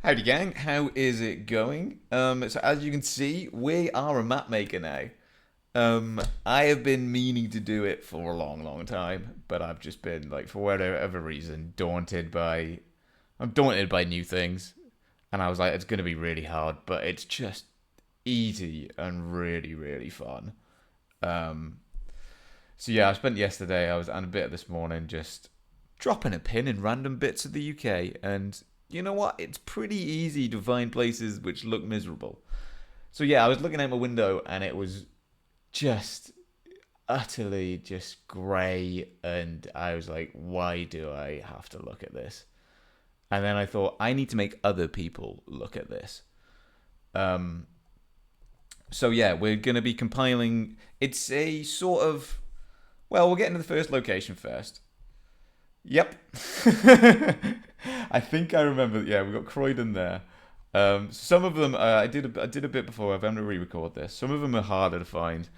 Howdy gang, how is it going? So as you can see, we are a map maker now. I have been meaning to do it for a long, long time, but I've just been like, for whatever reason, I'm daunted by new things, and I was like, it's gonna be really hard, but it's just easy and really, really fun. Um, so yeah, I spent yesterday, I was and a bit of this morning just dropping a pin in random bits of the UK, and you know what? It's pretty easy to find places which look miserable. So yeah, I was looking out my window and it was just utterly just grey, and I was like, why do I have to look at this? And then I thought I need to make other people look at this. Um, so yeah, we're gonna be compiling. It's a sort of well, we'll get into the first location first. Yep. I think I remember. Yeah, we got Croydon there. Some of them I did a bit before. I'm going to re-record this. Some of them are harder to find.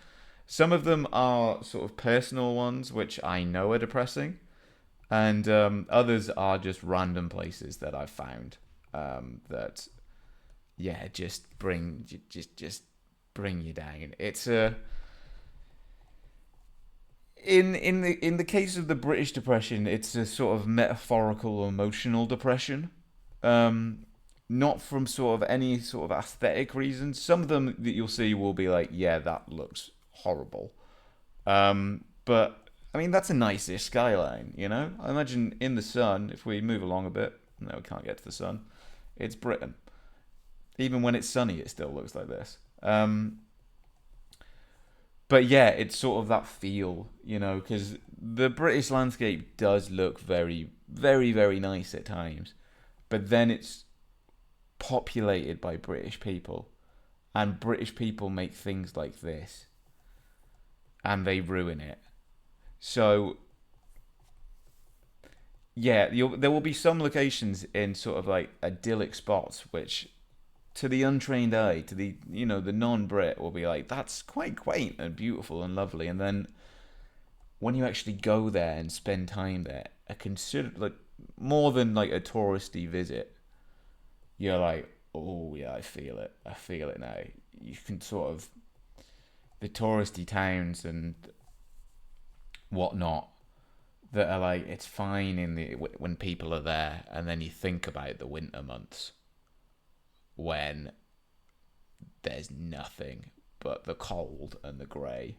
Some of them are sort of personal ones, which I know are depressing, and others are just random places that I've found that yeah just bring you down. It's a in the case of the British Depression, it's a sort of metaphorical, emotional depression. Um, Not from sort of any sort of aesthetic reasons. Some of them that you'll see will be like, yeah, that looks horrible. But I mean, that's a nice-ish skyline, you know. I imagine in the sun, if we move along a bit, no, we can't get to the sun. It's Britain. Even when it's sunny, it still looks like this. But yeah, it's sort of that feel, you know, because the British landscape does look very, very, very nice at times, but then it's populated by British people, and British people make things like this, and they ruin it. So yeah, there will be some locations in sort of like idyllic spots, which to the untrained eye, to the the non-Brit, will be like that's quite quaint and beautiful and lovely, and then when you actually go there and spend time there, a consider like more than like a touristy visit, you're like, oh yeah, I feel it now. You can sort of the touristy towns and whatnot that are like it's fine in the when people are there, and then you think about the winter months when there's nothing but the cold and the grey.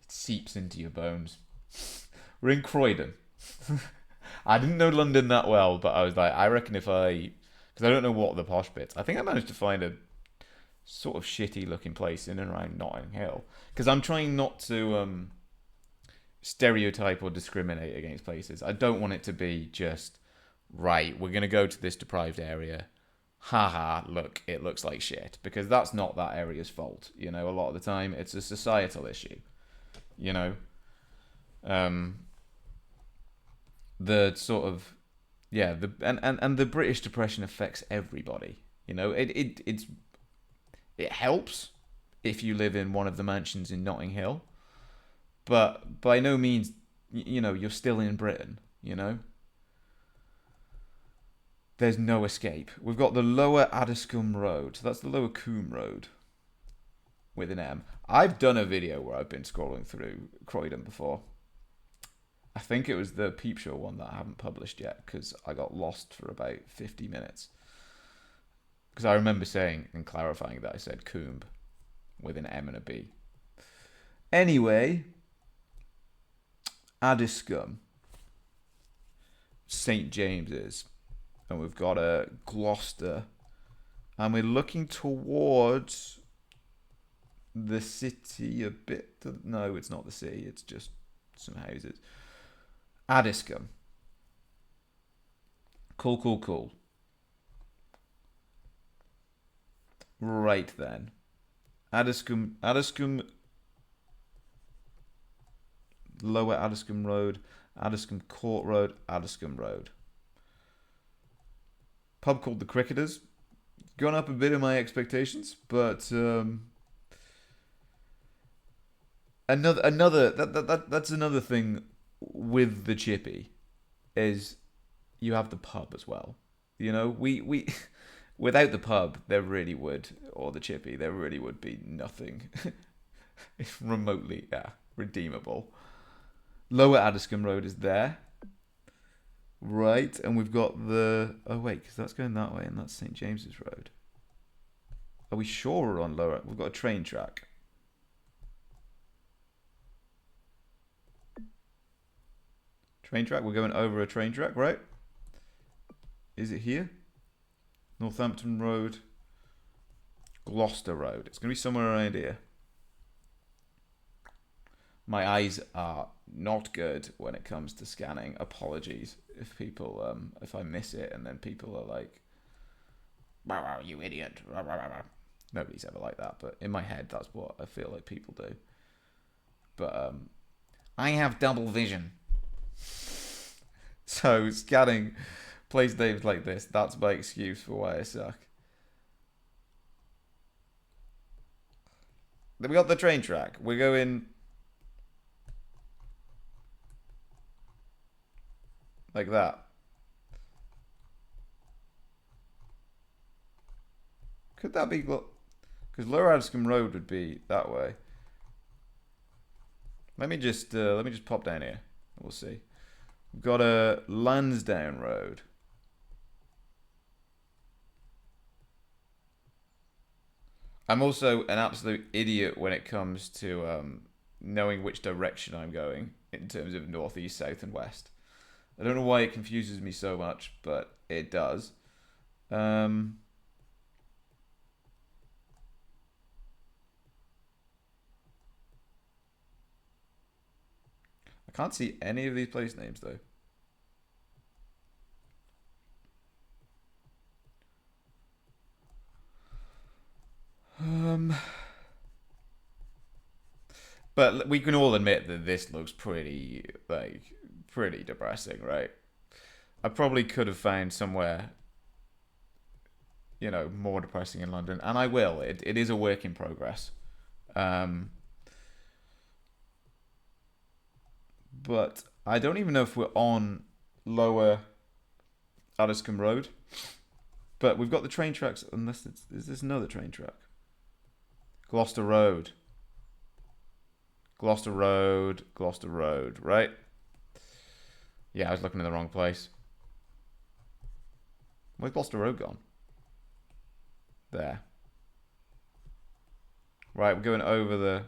It seeps into your bones. We're in Croydon. I didn't know London that well, but I was like, I reckon if I, because I don't know what the posh bits. I think I managed to find a sort of shitty looking place in and around Notting Hill, because I'm trying not to stereotype or discriminate against places. I don't want it to be just right. We're gonna go to this deprived area. Haha, look, it looks like shit, because that's not that area's fault. You know, a lot of the time it's a societal issue. You know, um, the sort of yeah the and the British Depression affects everybody. You know, it helps if you live in one of the mansions in Notting Hill, but by no means you know you're still in Britain. You know, there's no escape. We've got the Lower Addiscombe Road. So that's the Lower Coombe Road with an M. I've done a video where I've been scrolling through Croydon before. I think it was the Peep Show one that I haven't published yet because I got lost for about 50 minutes. Because I remember saying and clarifying that I said Coombe with an M and a B. Anyway, Addiscombe, St James's, and we've got a Gloucester, and we're looking towards the city a bit. No, it's not the city. It's just some houses. Addiscombe. Cool, cool, cool. Right then. Addiscombe, Lower Addiscombe Road, Addiscombe Court Road, Addiscombe Road. Pub called the Cricketers. Gone up a bit in my expectations, but that's another thing with the chippy. is you have the pub as well. You know, we without the pub, there really would, or the chippy, there really would be nothing remotely, redeemable. Lower Addiscombe Road is there, right? And we've got the, oh wait, because that's going that way, and that's St James's Road. Are we sure we're on lower? We've got a train track. Train track. We're going over a train track, right? Is it here? Northampton Road, Gloucester Road. It's going to be somewhere around here. My eyes are not good when it comes to scanning. Apologies if people, if I miss it and then people are like, "Wow, you idiot." Nobody's ever like that, but in my head, that's what I feel like people do. But I have double vision. So scanning place names like this, that's my excuse for why I suck. Then we got the train track. We're going like that. Could that be... Because Lower Addiscombe Road would be that way. Let me just pop down here. We'll see. We've got a Lansdowne Road. I'm also an absolute idiot when it comes to knowing which direction I'm going in terms of north, east, south, and west. I don't know why it confuses me so much, but it does. I can't see any of these place names though. But we can all admit that this looks pretty depressing, right? I probably could have found somewhere, more depressing in London, and I will. It is a work in progress. But I don't even know if we're on Lower Addiscombe Road. But we've got the train tracks, is this another train track? Gloucester Road. Gloucester Road, right? Yeah, I was looking in the wrong place. Where's Gloucester Road gone? There. Right, we're going over the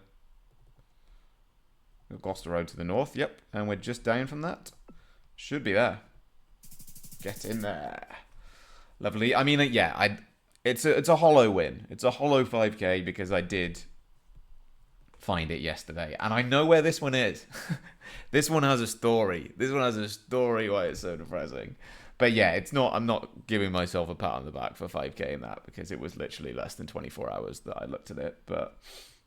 Gloucester Road to the north, yep. And we're just down from that. Should be there. Get in there. Lovely. I mean, yeah, it's a hollow win. It's a hollow 5k because I did find it yesterday. And I know where this one is. This one has a story. This one has a story why it's so depressing. But yeah, it's not. I'm not giving myself a pat on the back for 5k in that because it was literally less than 24 hours that I looked at it. But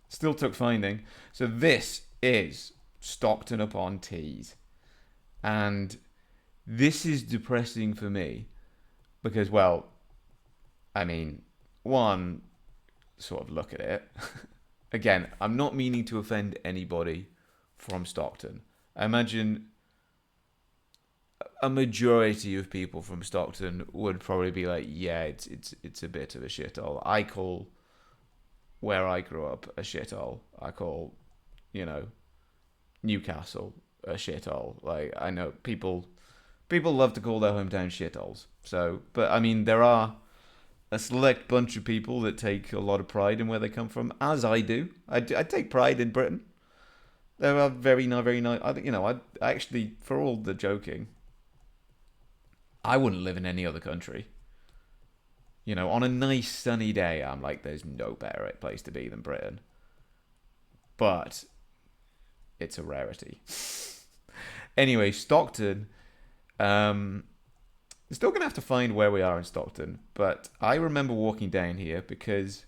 still took finding. So this is Stockton upon Tees. And this is depressing for me because, well, I mean, one, sort of look at it. Again, I'm not meaning to offend anybody from Stockton. I imagine a majority of people from Stockton would probably be like, yeah, it's a bit of a shithole. I call where I grew up a shithole. I call, Newcastle a shithole. Like, I know people love to call their hometown shitholes. So, but I mean, there are a select bunch of people that take a lot of pride in where they come from, as I do. I take pride in Britain. There are very nice. I actually, for all the joking, I wouldn't live in any other country. On a nice sunny day, I'm like, there's no better place to be than Britain. But it's a rarity. Anyway, Stockton. Still going to have to find where we are in Stockton, but I remember walking down here because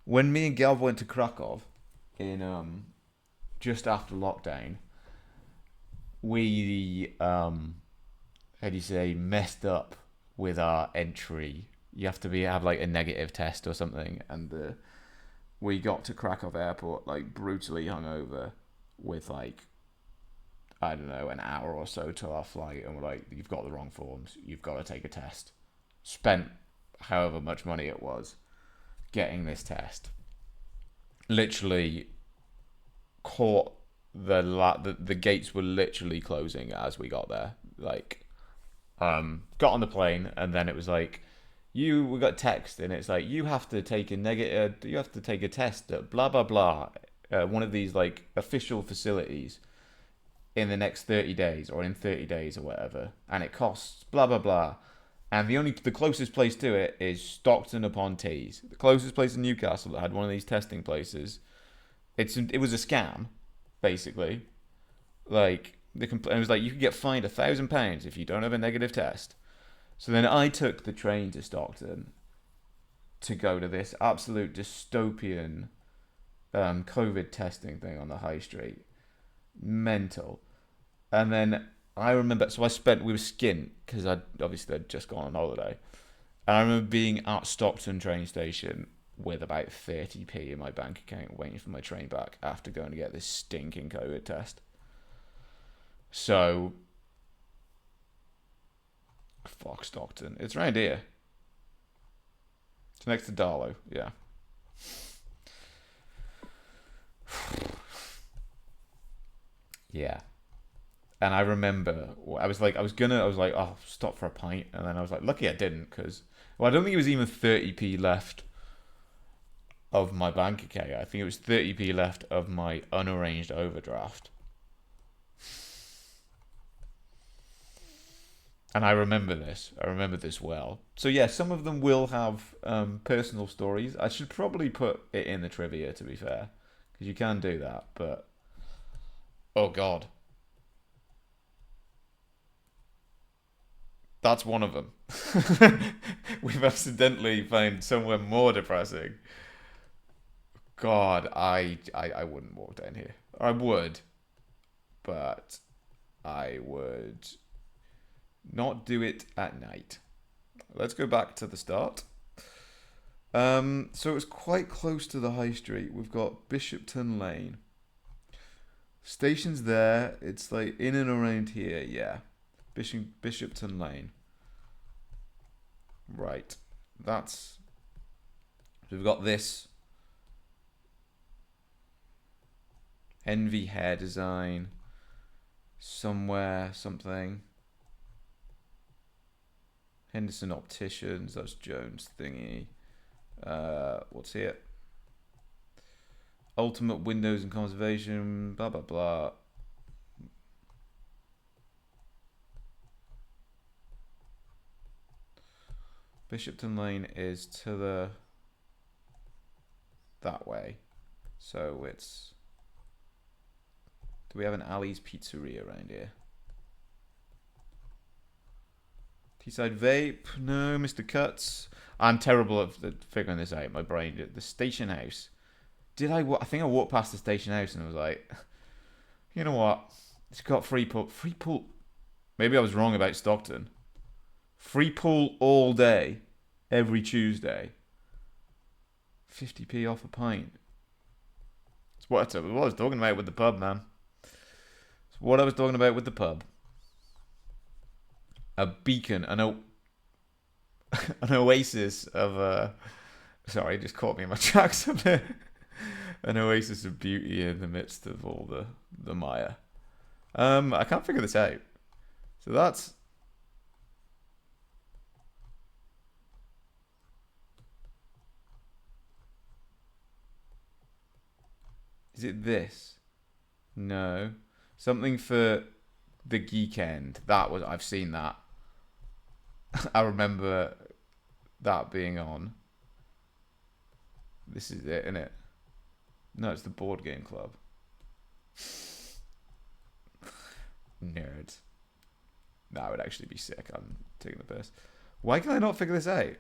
when me and Gav went to Krakow in just after lockdown, we messed up with our entry. You have to have like a negative test or something, and we got to Krakow airport like brutally hungover with like I don't know, an hour or so till our flight, and we're like, "You've got the wrong forms. You've got to take a test." Spent however much money it was getting this test. Literally caught the gates were literally closing as we got there. Like, got on the plane, and then it was like, we got text, and it's like, you have to take a negative, you have to take a test at blah blah blah, one of these like official facilities in the next 30 days or in 30 days or whatever, and it costs blah blah blah. And the closest place to it is Stockton upon Tees, the closest place in Newcastle that had one of these testing places. It was a scam, basically. Like it was like you could get fined £1,000 if you don't have a negative test. So then I took the train to Stockton to go to this absolute dystopian COVID testing thing on the high street. Mental. And then I remember, so we were skint because I'd just gone on holiday. And I remember being at Stockton train station with about 30p in my bank account waiting for my train back after going to get this stinking COVID test. So, fuck Stockton. It's around here. It's next to Darlow, yeah. Yeah. And I remember, I was like, oh, stop for a pint. And then I was like, lucky I didn't, because, well, I don't think it was even 30p left of my bank account. I think it was 30p left of my unarranged overdraft. And I remember this. I remember this well. So yeah, some of them will have personal stories. I should probably put it in the trivia, to be fair, because you can do that. But oh god, that's one of them. We've accidentally found somewhere more depressing. God, I wouldn't walk down here. I would, but I would not do it at night. Let's go back to the start. So it was quite close to the high street. We've got Bishopton Lane. Station's there. It's like in and around here, yeah. Bishopton Lane. Right. That's. We've got this. Envy hair design. Somewhere, something. Henderson Opticians. That's Jones thingy. What's here? Ultimate Windows and Conservation. Blah blah blah. Bishopton Lane is to the that way, so it's. Do we have an Ali's Pizzeria around here? Teesside Vape, no. Mr. Cuts. I'm terrible at figuring this out. My brain. The Station House. I think I walked past the Station House and I was like, you know what? It's got free pool. Free pool. Maybe I was wrong about Stockton. Free pool all day, every Tuesday. 50p off a pint. It's what I was talking about with the pub, man. It's what I was talking about with the pub. A beacon, an oasis of sorry, it just caught me in my tracks a bit. An oasis of beauty in the midst of all the mire. I can't figure this out. So that's. Is it this? No. Something for the geek end. I've seen that. I remember that being on. This is it, isn't it? No, it's the board game club. Nerds. That would actually be sick. I'm taking the piss. Why can I not figure this out?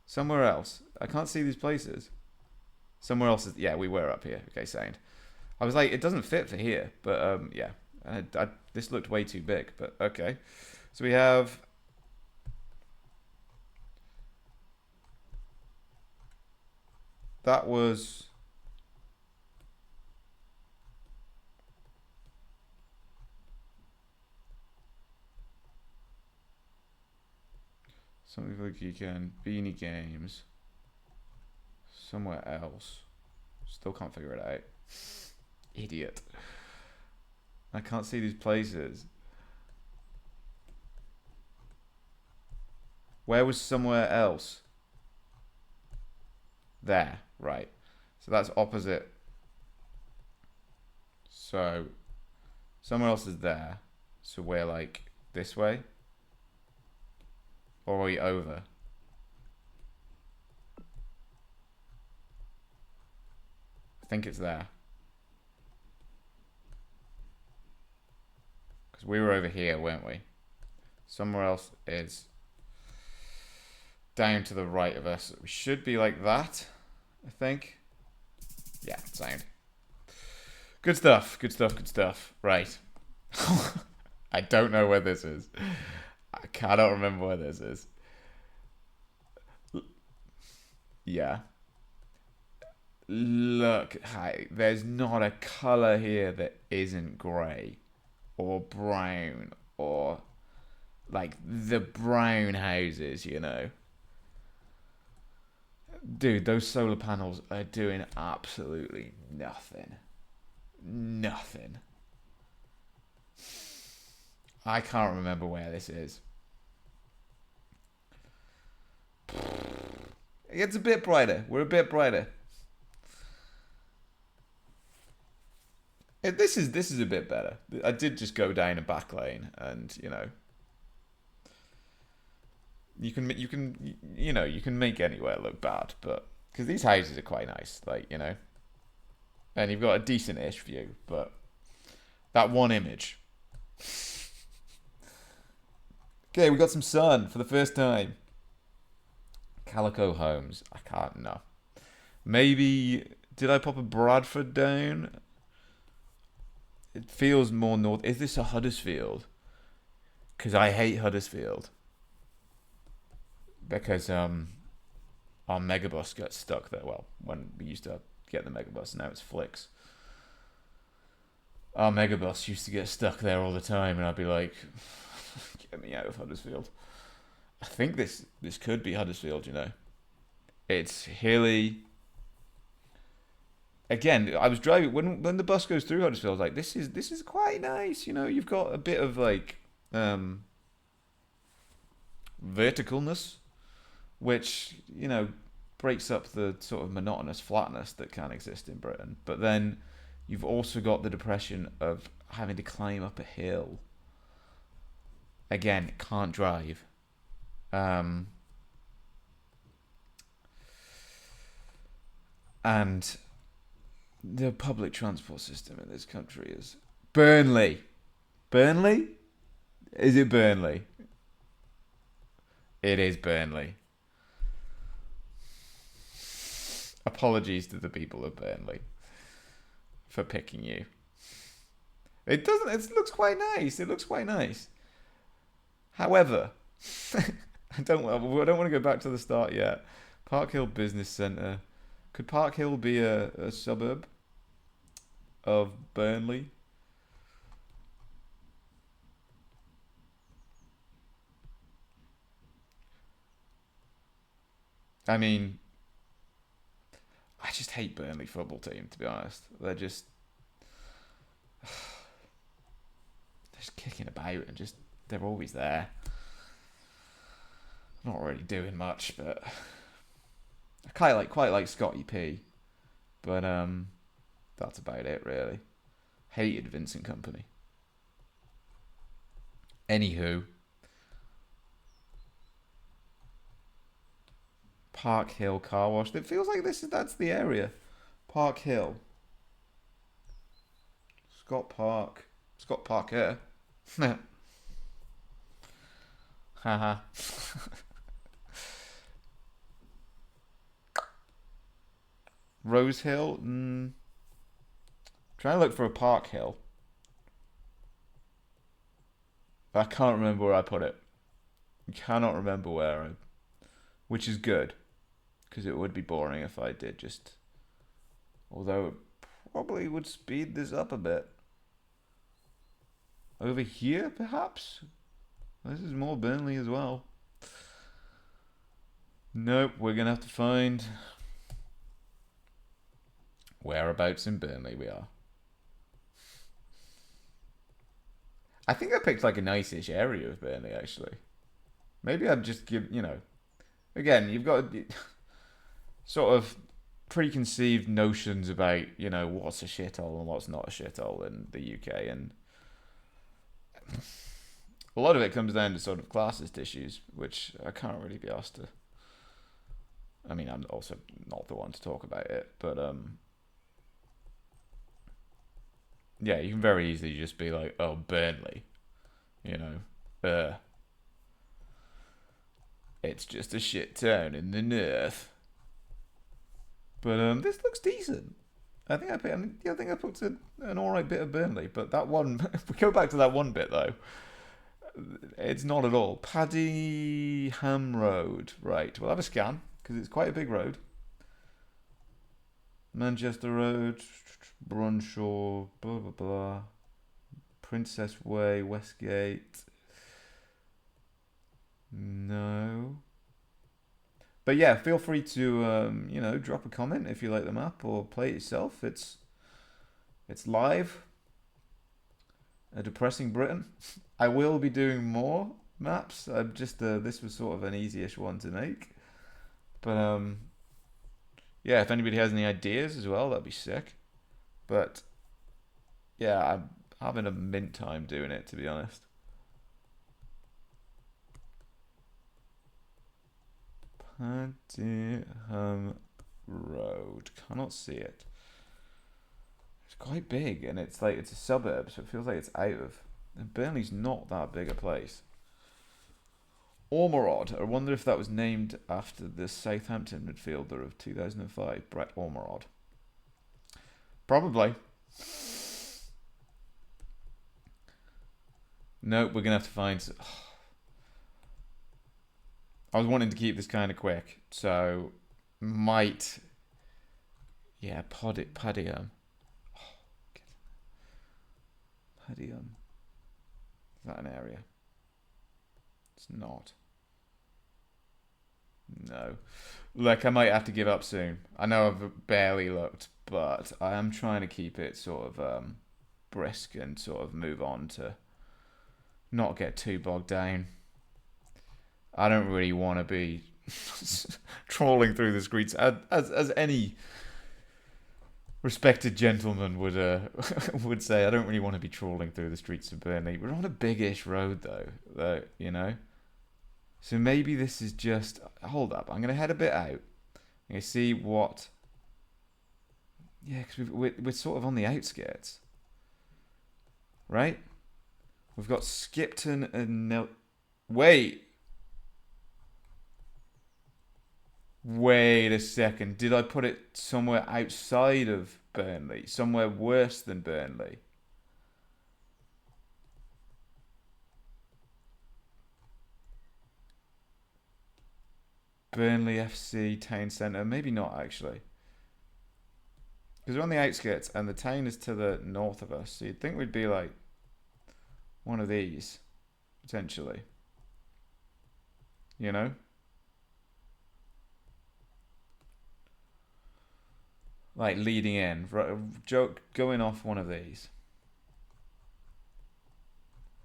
Somewhere else. I can't see these places. Somewhere else is. Yeah, we were up here. Okay, sound. I was like, it doesn't fit for here, but yeah. This looked way too big, but okay. So we have. That was. Something like you can. Beanie Games. Somewhere else. Still can't figure it out. Idiot. I can't see these places. Where was somewhere else? There, right. So that's opposite. So somewhere else is there. So we're like this way? Or are we over? I think it's there. Because we were over here, weren't we? Somewhere else is down to the right of us. We should be like that, I think. Yeah, sound. Good stuff, good stuff, good stuff. Right. I don't know where this is. I cannot remember where this is. Yeah. Look, hi, there's not a colour here that isn't grey or brown or like the brown houses, you know. Dude, those solar panels are doing absolutely nothing. Nothing. I can't remember where this is. It's a bit brighter. We're a bit brighter. This is a bit better. I did just go down a back lane, and you know, you can make anywhere look bad, but because these houses are quite nice, like you know, and you've got a decent-ish view, but that one image. Okay, we got some sun for the first time. Calico Homes. I can't know. Maybe did I pop a Bradford down? It feels more north. Is this a Huddersfield? Because I hate Huddersfield. Because our megabus got stuck there. Well, when we used to get the megabus, now it's Flix. Our megabus used to get stuck there all the time, and I'd be like, "Get me out of Huddersfield." I think this could be Huddersfield. You know, it's hilly. Again, I was driving when the bus goes through Huddersfield. I was like, this is quite nice. You know, you've got a bit of like verticalness, which you know breaks up the sort of monotonous flatness that can exist in Britain. But then you've also got the depression of having to climb up a hill. Again, can't drive. And the public transport system in this country is Burnley. Burnley? Is it Burnley? It is Burnley. Apologies to the people of Burnley for picking you. It doesn't. It looks quite nice. It looks quite nice. However, I don't want to go back to the start yet. Park Hill Business Centre. Could Park Hill be a suburb of Burnley? I mean, I just hate Burnley football team, to be honest. They're just kicking about and just they're always there. Not really doing much, but I quite like Scotty P, but that's about it really. Hated Vincent Company. Anywho, Park Hill Car Wash. It feels like that's the area. Park Hill. Scott Parker. Haha. Rose Hill. Trying to look for a Park Hill. I can't remember where I put it. I cannot remember which is good, because it would be boring if I did just. Although it probably would speed this up a bit. Over here, perhaps. This is more Burnley as well. Nope, we're gonna have to find whereabouts in Burnley we are. I think I picked like a nice-ish area of Burnley actually. Maybe I'd just give, again, you've got sort of preconceived notions about, what's a shithole and what's not a shithole in the UK, and a lot of it comes down to sort of classist issues, which I can't really be asked to. I mean, I'm also not the one to talk about it, but yeah, you can very easily just be like, oh, Burnley, you know, it's just a shit town in the north. But this looks decent. I think I put an all right bit of Burnley, but that one, if we go back to that one bit though, it's not at all. Paddyham Road, right? We'll have a scan because it's quite a big road. Manchester Road, Brunshaw, blah blah blah. Princess Way, Westgate. No. But yeah, feel free to drop a comment if you like the map or play it yourself. It's live. A depressing Britain. I will be doing more maps. I'm just this was sort of an easy-ish one to make. But yeah, if anybody has any ideas as well, that'd be sick. But yeah, I'm having a mint time doing it, to be honest. Padiham Road. Cannot see it. It's quite big, and it's like it's a suburb, so it feels like it's out of. And Burnley's not that big a place. Ormerod. I wonder if that was named after the Southampton midfielder of 2005, Brett Ormerod. Probably. Nope, we're gonna have to find. I was wanting to keep this kind of quick, so might. Yeah, Padiham. Padiham. Is that an area? It's not. No. Look, I might have to give up soon. I know I've barely looked, but I am trying to keep it sort of brisk and sort of move on to not get too bogged down. I don't really want to be trawling through the streets as any respected gentleman would would say. I don't really want to be trawling through the streets of Burnley. We're on a big-ish road though. So maybe this is just. Hold up, I'm gonna head a bit out. I'm gonna see what. Yeah, because we're sort of on the outskirts, right? We've got Skipton and Wait. Wait a second. Did I put it somewhere outside of Burnley? Somewhere worse than Burnley? Burnley FC Town Centre? Maybe not actually. Because we're on the outskirts and the town is to the north of us. So you'd think we'd be like one of these, potentially. You know? Like leading in, going off one of these.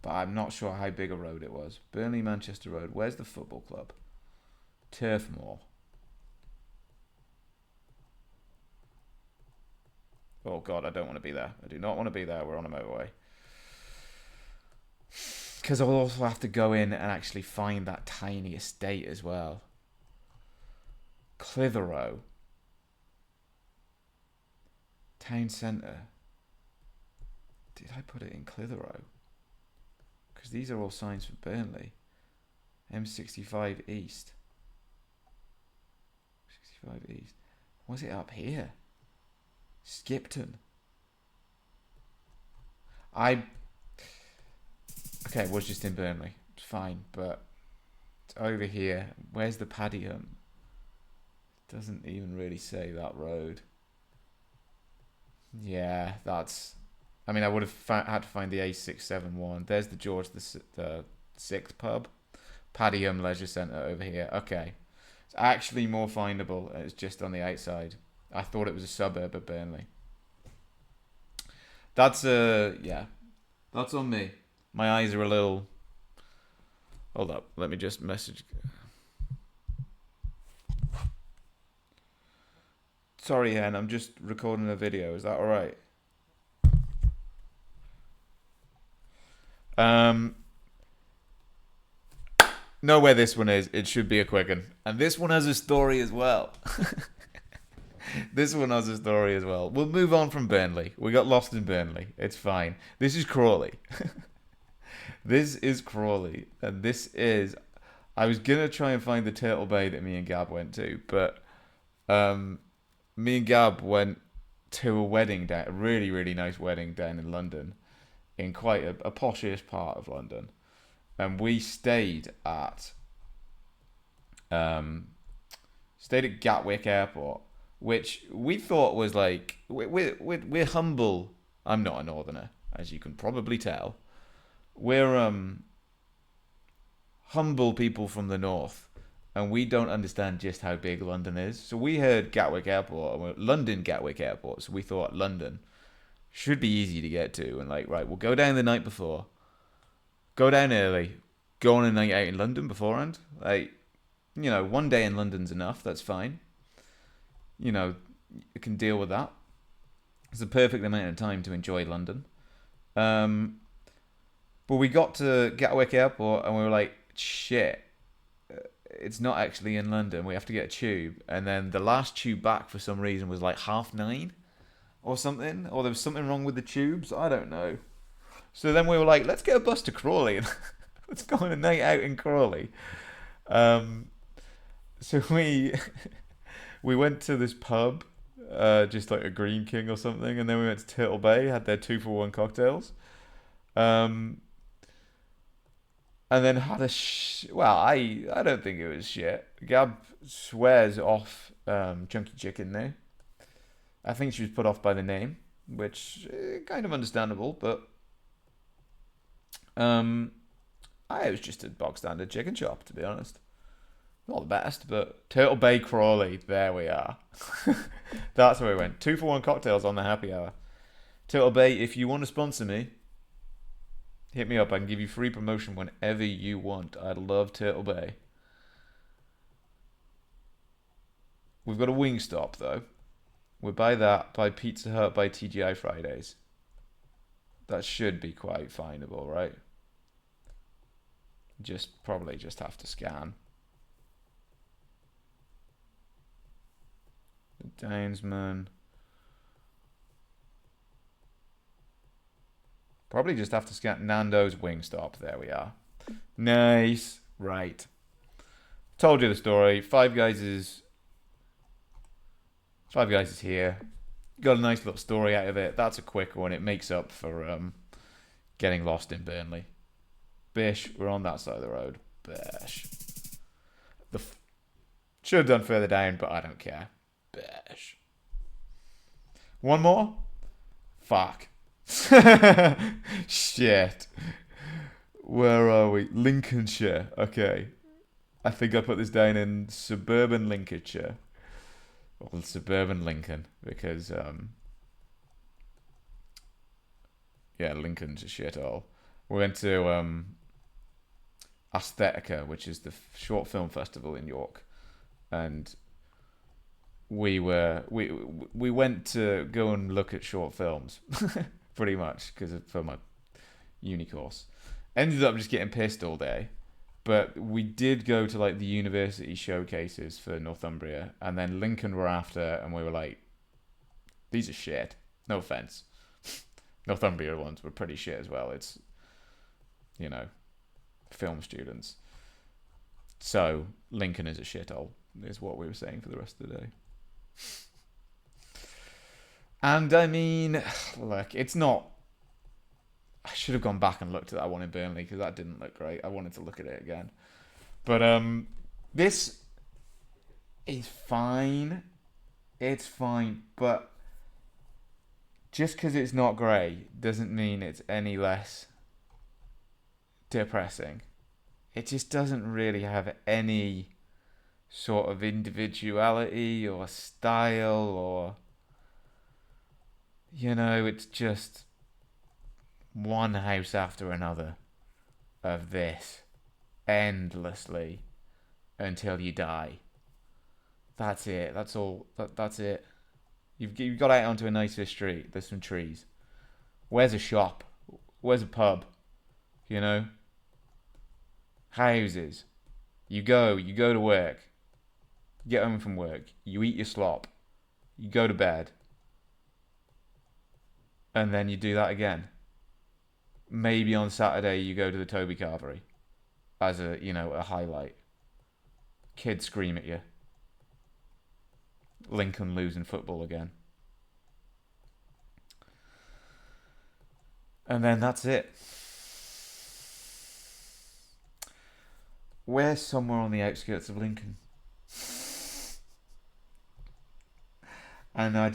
But I'm not sure how big a road it was. Burnley Manchester Road. Where's the football club? Turfmoor. Oh god, I don't want to be there. I do not want to be there. We're on a motorway. Because I'll also have to go in and actually find that tiny estate as well. Clitheroe. Town centre. Did I put it in Clitheroe? Because these are all signs for Burnley. M65 East. 65 East. Was it up here? Skipton. Okay, it was just in Burnley. It's fine, but it's over here. Where's the Padiham? Doesn't even really say that road. Yeah, that's. I mean, I would have had to find the A671. There's the George the Sixth pub. Padiham Leisure Centre over here. Okay. It's actually more findable. It's just on the outside. I thought it was a suburb of Burnley. That's yeah. That's on me. My eyes are a little. Hold up. Let me just message. Sorry, Hen. I'm just recording a video. Is that all right? Um, know where this one is. It should be a quick one. And this one has a story as well. This one has a story as well. We'll move on from Burnley. We got lost in Burnley. It's fine. This is Crawley. This is Crawley. And this is... I was going to try and find the Turtle Bay that me and Gab went to. But me and Gab went to a wedding down... A really, really nice wedding down in London. In quite a poshish part of London. And we stayed at... stayed at Gatwick Airport, which we thought was like we're humble. I'm not a northerner, as you can probably tell. We're humble people from the north, and we don't understand just how big London is. So we heard Gatwick Airport, London Gatwick Airport. So we thought London should be easy to get to, and like right, we'll go down the night before, go down early, go on a night out in London beforehand. Like, you know, one day in London's enough. That's fine. You know, you can deal with that. It's the perfect amount of time to enjoy London. But we got to Gatwick Airport and we were like, shit, it's not actually in London. We have to get a tube. And then the last tube back for some reason was like 9:30 or something. Or there was something wrong with the tubes. I don't know. So then we were like, let's get a bus to Crawley and let's go on a night out in Crawley. So we went to this pub, just like a Green King or something, and then we went to Turtle Bay, had their 2-for-1 cocktails, and then had well, I don't think it was shit. Gab swears off Chunky Chicken now. I think she was put off by the name, which kind of understandable, but it was just a bog standard chicken shop, to be honest. Not the best, but Turtle Bay Crawley, there we are. That's where we went. 2-for-1 cocktails on the happy hour. Turtle Bay, if you want to sponsor me, hit me up. I can give you free promotion whenever you want. I love Turtle Bay. We've got a Wingstop, though. We're by that, by Pizza Hut, by TGI Fridays. That should be quite findable, right? Probably just have to scan. The Downsman. Probably just have to scan Nando's Wingstop. There we are. Nice. Right. Told you the story. Five Guys is here. Got a nice little story out of it. That's a quick one. It makes up for getting lost in Burnley. Bish, we're on that side of the road. Bish. Should have done further down, but I don't care. Bish. One more? Fuck. Shit. Where are we? Lincolnshire. Okay. I think I put this down in suburban Lincolnshire. Or suburban Lincoln. Because, yeah, Lincoln's a shithole. We went to Aesthetica, which is the short film festival in York. And we went to go and look at short films. Pretty much, for my uni course. Ended up just getting pissed all day. But we did go to like the university showcases for Northumbria, and then Lincoln were after, and we were like, these are shit. No offense. Northumbria ones were pretty shit as well. It's, you know, film students. So Lincoln is a shithole, is what we were saying for the rest of the day. And I mean, look, it's not... I should have gone back and looked at that one in Burnley because that didn't look great. I wanted to look at it again. But this is fine. It's fine. But just because it's not great doesn't mean it's any less depressing. It just doesn't really have any sort of individuality or style, or it's just one house after another of this endlessly until you die. That's it. That's all. That's it. You've got out onto a nicer street. There's some trees. Where's a shop? Where's a pub? You know, houses. You go to work. You get home from work. You eat your slop. You go to bed, and then you do that again. Maybe on Saturday you go to the Toby Carvery as a highlight. Kids scream at you. Lincoln losing football again. And then that's it. We're somewhere on the outskirts of Lincoln. And I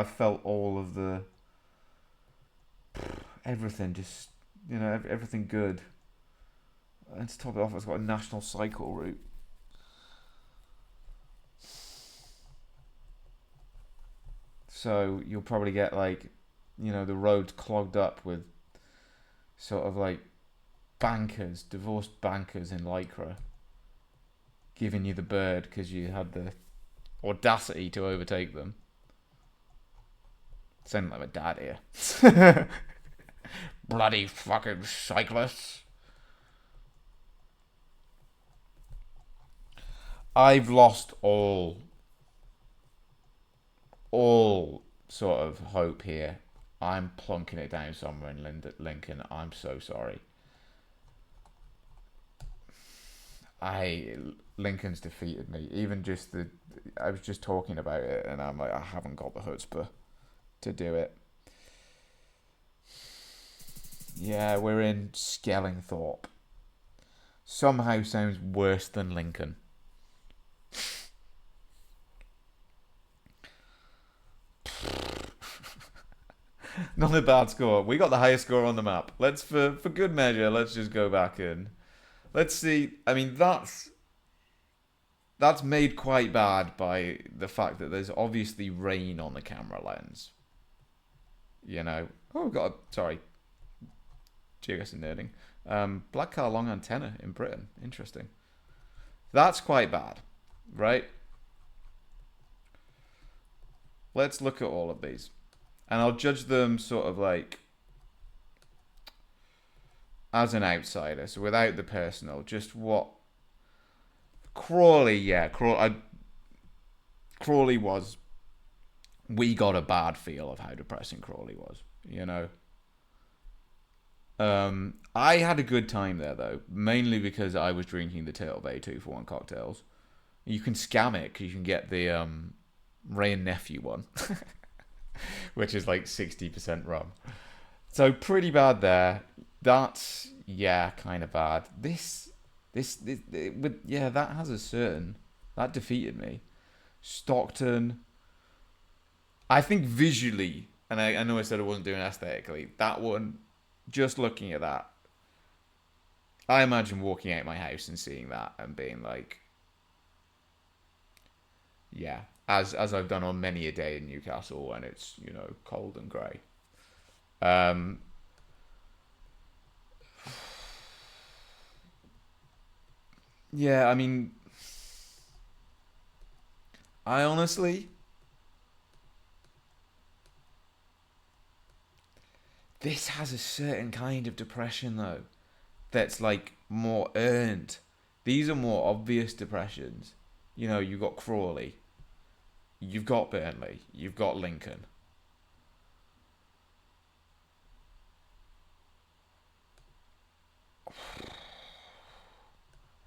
felt all of the, everything just, everything good. And to top it off, it's got a national cycle route. So you'll probably get the roads clogged up with sort of bankers, divorced bankers in Lycra, giving you the bird because you had the audacity to overtake them. Sounding like my dad here. Bloody fucking cyclists. I've lost all sort of hope here. I'm plunking it down somewhere in Lincoln. I'm so sorry. Lincoln's defeated me. Even just I was just talking about it, and I'm like, I haven't got the chutzpah to do it. Yeah, we're in Skellingthorpe. Somehow sounds worse than Lincoln. Not a bad score. We got the highest score on the map. Let's, for good measure, let's just go back and let's see. I mean, that's made quite bad by the fact that there's obviously rain on the camera lens. Oh god, sorry. GeoGuessr and nerding. Black car long antenna in Britain. Interesting. That's quite bad, right? Let's look at all of these. And I'll judge them sort of as an outsider, so without the personal, just what Crawley, Crawley was. We got a bad feel of how depressing Crawley was, I had a good time there though, mainly because I was drinking the Turtle Bay 2-for-1 cocktails. You can scam it because you can get the Ray and Nephew one. Which is 60% rum. So pretty bad there. That's, kind of bad. That has a certain, that defeated me. Stockton, I think visually, and I know I said I wasn't doing aesthetically, that one, just looking at that, I imagine walking out my house and seeing that and being like, yeah, as I've done on many a day in Newcastle when it's, cold and grey. Yeah, I mean, I honestly, this has a certain kind of depression though, that's more earned. These are more obvious depressions. You've got Crawley, you've got Burnley, you've got Lincoln.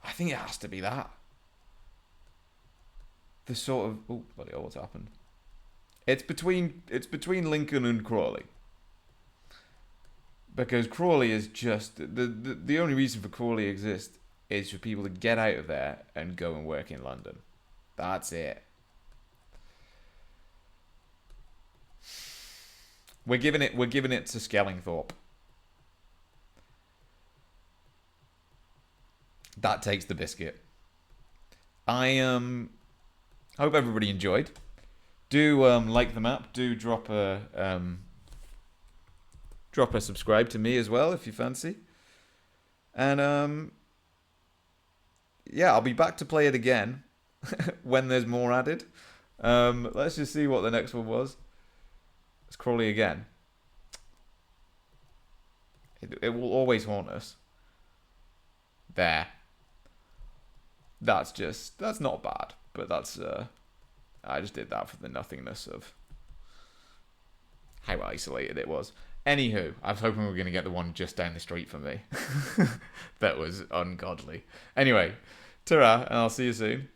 I think it has to be that. The sort of, oh bloody hell, what's happened? It's between Lincoln and Crawley. Because Crawley is just the only reason for Crawley exists is for people to get out of there and go and work in London. That's it. We're giving it to Skellingthorpe. That takes the biscuit. I hope everybody enjoyed. Do like the map. Do drop a subscribe to me as well if you fancy. And yeah, I'll be back to play it again when there's more added. Let's just see what the next one was. It's Crawley again. It will always haunt us. There. That's not bad, but that's I just did that for the nothingness of how isolated it was. Anywho, I was hoping we were going to get the one just down the street from me. That was ungodly. Anyway, ta-ra, and I'll see you soon.